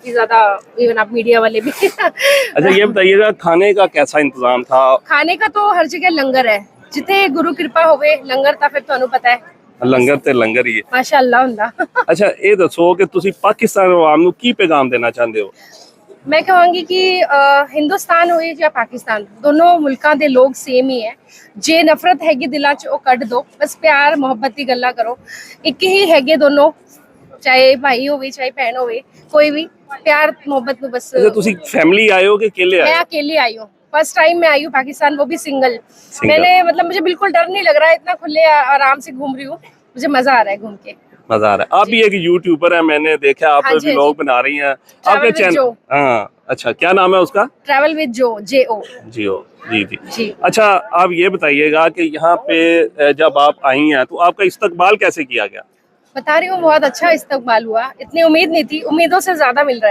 काफी ज्यादा, इवन आप मीडिया वाले भी अच्छा ये बताइएगा खाने का कैसा इंतजाम था? खाने का तो हर जगह लंगर है, जिथे गुरु कृपा होवे लंगर ਤਾਂ ਫਿਰ ਤੁਹਾਨੂੰ ਪਤਾ ਹੈ ਲੰਗਰ ਤੇ ਲੰਗਰ ਹੀ ਹੈ। ਮਾਸ਼ਾਅੱਲਾ ਹੁੰਦਾ। ਅੱਛਾ ਇਹ ਦੱਸੋ ਕਿ ਤੁਸੀਂ ਪਾਕਿਸਤਾਨ ਆਵਾਮ ਨੂੰ ਕੀ ਪੈਗਾਮ ਦੇਣਾ ਚਾਹੁੰਦੇ ਹੋ? मैं कहांगी कि हिंदुस्तान हो या पाकिस्तान, दोनों मुल्कां दे लोग सेम ही है। जे नफरत हैगी दिलां च ਉਹ ਕੱਢ ਦੋ, बस प्यार मोहब्बत ਦੀ ਗੱਲਾਂ ਕਰੋ। ਇੱਕ ਹੀ ਹੈਗੇ ਦੋਨੋਂ, ਚਾਹੇ ਭਾਈ ਹੋਵੇ ਚਾਹੇ ਭੈਣ ਹੋਵੇ, कोई भी प्यार मोहब्बत ਨੂੰ बस। अच्छा ਤੁਸੀਂ फैमिली आए हो कि अकेले आए मैं हो? अकेले आई हूँ, फर्स्ट टाइम मैं आई हूँ पाकिस्तान, वो भी सिंगल। Single। मैंने मतलब मुझे बिल्कुल डर नहीं लग रहा है, इतना खुले आराम से घूम रही हूँ, मुझे मजा आ रहा है घूम के। मजा आ रहा है। आप भी एक यूट्यूबर है, मैंने देखा आप हाँ जी, हाँ व्लॉग जी। बना रही हैं। Travel आपके with चैनल Jo। हाँ अच्छा क्या नाम है उसका? ट्रैवल विद जो, JO। जियो जी जी जी। अच्छा आप ये बताइएगा कि यहाँ पे जब आप आई हैं तो आपका इस्तकबाल कैसे किया गया? बता रही हूँ बहुत अच्छा इस्तकबाल हुआ, इतनी उम्मीद नहीं थी, उम्मीदों से ज्यादा मिल रहा है।